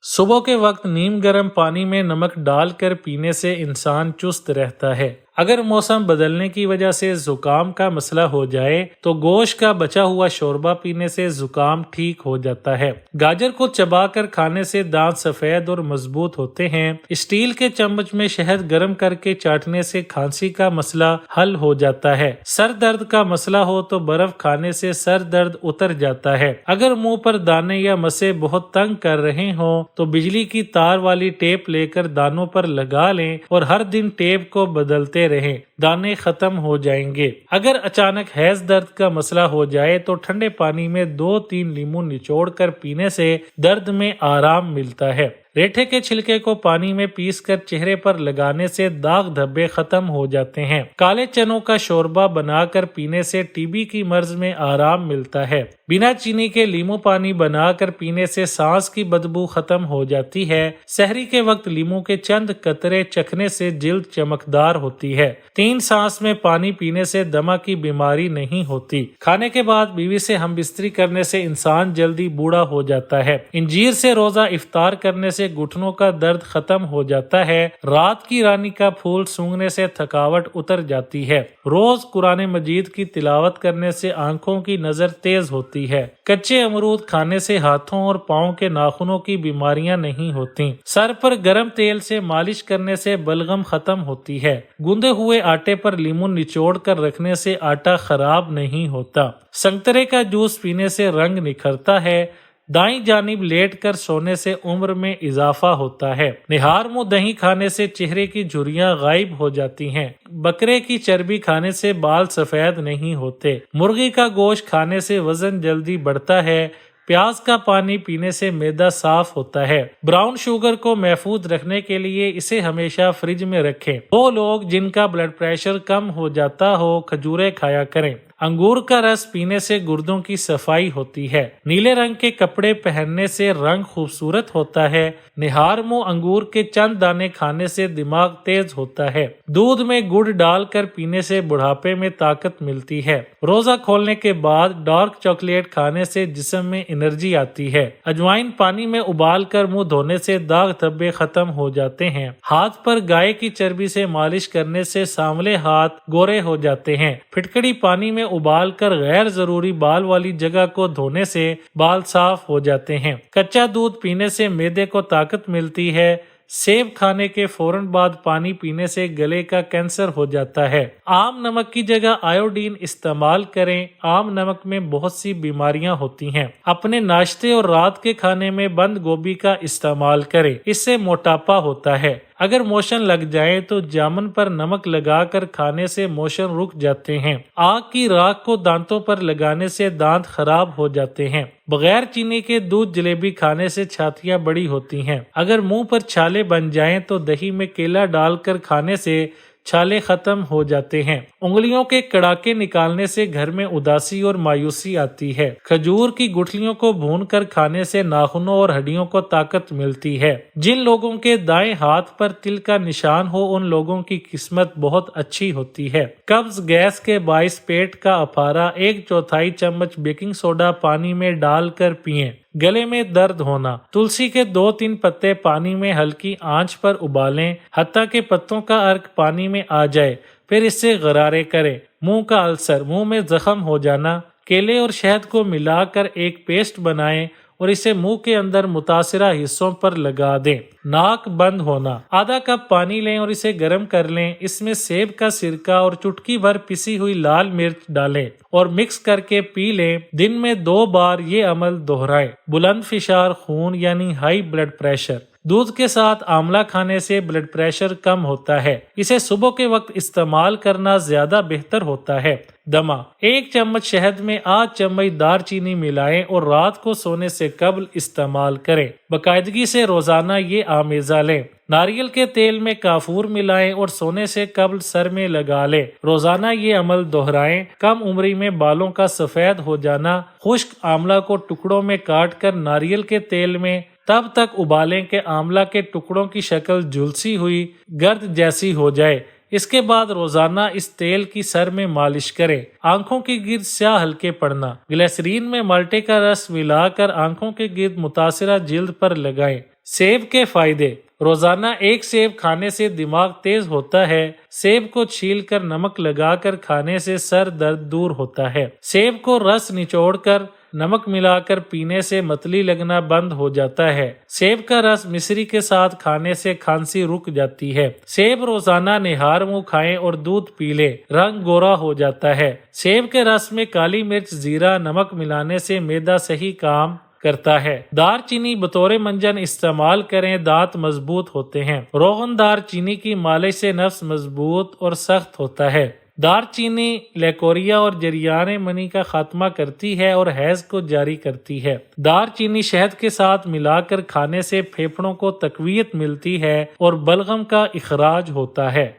صبح کے وقت نیم گرم پانی میں نمک ڈال کر پینے سے انسان چست رہتا ہے۔ اگر موسم بدلنے کی وجہ سے زکام کا مسئلہ ہو جائے تو گوشت کا بچا ہوا شوربہ پینے سے زکام ٹھیک ہو جاتا ہے۔ گاجر کو چبا کر کھانے سے دانت سفید اور مضبوط ہوتے ہیں۔ اسٹیل کے چمچ میں شہد گرم کر کے چاٹنے سے کھانسی کا مسئلہ حل ہو جاتا ہے۔ سر درد کا مسئلہ ہو تو برف کھانے سے سر درد اتر جاتا ہے۔ اگر منہ پر دانے یا مسے بہت تنگ کر رہے ہوں تو بجلی کی تار والی ٹیپ لے کر دانوں پر لگا لیں اور ہر دن ٹیپ کو بدلتے رہیں، دانے ختم ہو جائیں گے۔ اگر اچانک حیض درد کا مسئلہ ہو جائے تو ٹھنڈے پانی میں 2-3 لیموں نچوڑ کر پینے سے درد میں آرام ملتا ہے۔ ریٹھے کے چھلکے کو پانی میں پیس کر چہرے پر لگانے سے داغ دھبے ختم ہو جاتے ہیں۔ کالے چنوں کا شوربہ بنا کر پینے سے ٹی بی کی مرض میں آرام ملتا ہے۔ بنا چینی کے لیموں پانی بنا کر پینے سے سانس کی بدبو ختم ہو جاتی ہے۔ سحری کے وقت لیموں کے چند قطرے چکھنے سے جلد چمکدار ہوتی ہے۔ 3 سانس میں پانی پینے سے دمہ کی بیماری نہیں ہوتی۔ کھانے کے بعد بیوی سے ہم بستری کرنے سے انسان جلدی بوڑھا ہو جاتا ہے۔ انجیر سے روزہ افطار کرنے سے گھٹنوں کا درد ختم ہو جاتا ہے۔ رات کی رانی کا پھول سونگھنے سے تھکاوٹ اتر جاتی ہے۔ روز قرآن مجید کی تلاوت کرنے سے آنکھوں کی نظر تیز ہوتی ہے۔ کچے امرود کھانے سے ہاتھوں اور پاؤں کے ناخنوں کی بیماریاں نہیں ہوتی۔ سر پر گرم تیل سے مالش کرنے سے بلغم ختم ہوتی ہے۔ گوندے ہوئے آٹے پر لیموں نچوڑ کر رکھنے سے آٹا خراب نہیں ہوتا۔ سنترے کا جوس پینے سے رنگ نکھرتا ہے۔ دائیں جانب لیٹ کر سونے سے عمر میں اضافہ ہوتا ہے۔ نہار منہ دہی کھانے سے چہرے کی جھریاں غائب ہو جاتی ہیں۔ بکرے کی چربی کھانے سے بال سفید نہیں ہوتے۔ مرغی کا گوشت کھانے سے وزن جلدی بڑھتا ہے۔ پیاز کا پانی پینے سے معدہ صاف ہوتا ہے۔ براؤن شوگر کو محفوظ رکھنے کے لیے اسے ہمیشہ فریج میں رکھیں۔ وہ لوگ جن کا بلڈ پریشر کم ہو جاتا ہو کھجوریں کھایا کریں۔ انگور کا رس پینے سے گردوں کی صفائی ہوتی ہے۔ نیلے رنگ کے کپڑے پہننے سے رنگ خوبصورت ہوتا ہے۔ نہار منہ انگور کے چند دانے کھانے سے دماغ تیز ہوتا ہے۔ دودھ میں گڑ ڈال کر پینے سے بڑھاپے میں طاقت ملتی ہے۔ روزہ کھولنے کے بعد ڈارک چاکلیٹ کھانے سے جسم میں انرجی آتی ہے۔ اجوائن پانی میں ابال کر منہ دھونے سے داغ دھبے ختم ہو جاتے ہیں۔ ہاتھ پر گائے کی چربی سے مالش کرنے سے سانولے ہاتھ گورے ہو جاتے ہیں۔ پھٹکڑی پانی میں ابال کر غیر ضروری بال والی جگہ کو دھونے سے بال صاف ہو جاتے ہیں۔ کچا دودھ پینے سے معدے کو طاقت ملتی ہے۔ سیب کھانے کے فوراً بعد پانی پینے سے گلے کا کینسر ہو جاتا ہے۔ عام نمک کی جگہ آیوڈین استعمال کریں۔ عام نمک میں بہت سی بیماریاں ہوتی ہیں۔ اپنے ناشتے اور رات کے کھانے میں بند گوبھی کا استعمال کریں، اس سے موٹاپا ہوتا ہے۔ اگر موشن لگ جائے تو جامن پر نمک لگا کر کھانے سے موشن رک جاتے ہیں۔ آگ کی راکھ کو دانتوں پر لگانے سے دانت خراب ہو جاتے ہیں۔ بغیر چینی کے دودھ جلیبی کھانے سے چھاتیاں بڑی ہوتی ہیں۔ اگر منہ پر چھالے بن جائیں تو دہی میں کیلا ڈال کر کھانے سے چھالے ختم ہو جاتے ہیں۔ انگلیوں کے کڑاکے نکالنے سے گھر میں اداسی اور مایوسی آتی ہے۔ کھجور کی گٹھلیوں کو بھون کر کھانے سے ناخنوں اور ہڈیوں کو طاقت ملتی ہے۔ جن لوگوں کے دائیں ہاتھ پر تل کا نشان ہو ان لوگوں کی قسمت بہت اچھی ہوتی ہے۔ قبض گیس کے باعث پیٹ کا اپارہ 1/4 چمچ بیکنگ سوڈا پانی میں ڈال کر پئیں۔ گلے میں درد ہونا، تلسی کے 2-3 پتے پانی میں ہلکی آنچ پر ابالیں حتیٰ کہ پتوں کا عرق پانی میں آ جائے، پھر اس سے غرارے کریں۔ منہ کا السر، منہ میں زخم ہو جانا، کیلے اور شہد کو ملا کر ایک پیسٹ بنائیں اور اسے منہ کے اندر متاثرہ حصوں پر لگا دیں۔ ناک بند ہونا، آدھا کپ پانی لیں اور اسے گرم کر لیں۔ اس میں سیب کا سرکہ اور چٹکی بھر پسی ہوئی لال مرچ ڈالیں اور مکس کر کے پی لیں۔ دن میں 2 بار یہ عمل دہرائیں۔ بلند فشار خون یعنی ہائی بلڈ پریشر، دودھ کے ساتھ آملہ کھانے سے بلڈ پریشر کم ہوتا ہے۔ اسے صبح کے وقت استعمال کرنا زیادہ بہتر ہوتا ہے۔ دمہ، 1 چمچ شہد میں آدھ چمچ دار چینی ملائیں اور رات کو سونے سے قبل استعمال کریں۔ باقاعدگی سے روزانہ یہ آمیزہ لیں۔ ناریل کے تیل میں کافور ملائیں اور سونے سے قبل سر میں لگا لیں۔ روزانہ یہ عمل دہرائیں۔ کم عمری میں بالوں کا سفید ہو جانا، خشک آملہ کو ٹکڑوں میں کاٹ کر ناریل کے تیل میں تب تک ابالیں کہ آملہ کے ٹکڑوں کی شکل جھلسی ہوئی گرد جیسی ہو جائے۔ اس کے بعد روزانہ اس تیل کی سر میں مالش کریں۔ آنکھوں کے گرد سیاہ ہلکے پڑنا، گلیسرین میں مالٹے کا رس ملا کر آنکھوں کے گرد متاثرہ جلد پر لگائیں۔ سیب کے فائدے۔ روزانہ ایک سیب کھانے سے دماغ تیز ہوتا ہے۔ سیب کو چھیل کر نمک لگا کر کھانے سے سر درد دور ہوتا ہے۔ سیب کو رس نچوڑ کر نمک ملا کر پینے سے متلی لگنا بند ہو جاتا ہے۔ سیب کا رس مصری کے ساتھ کھانے سے کھانسی رک جاتی ہے۔ سیب روزانہ نہار منہ کھائیں اور دودھ پی لیں، رنگ گورا ہو جاتا ہے۔ سیب کے رس میں کالی مرچ، زیرہ، نمک ملانے سے معدہ صحیح کام کرتا ہے۔ دار چینی بطور منجن استعمال کریں، دانت مضبوط ہوتے ہیں۔ روغن دار چینی کی مالش سے نفس مضبوط اور سخت ہوتا ہے۔ دار چینی لیکوریا اور جریان منی کا خاتمہ کرتی ہے اور حیض کو جاری کرتی ہے۔ دار چینی شہد کے ساتھ ملا کر کھانے سے پھیپھڑوں کو تقویت ملتی ہے اور بلغم کا اخراج ہوتا ہے۔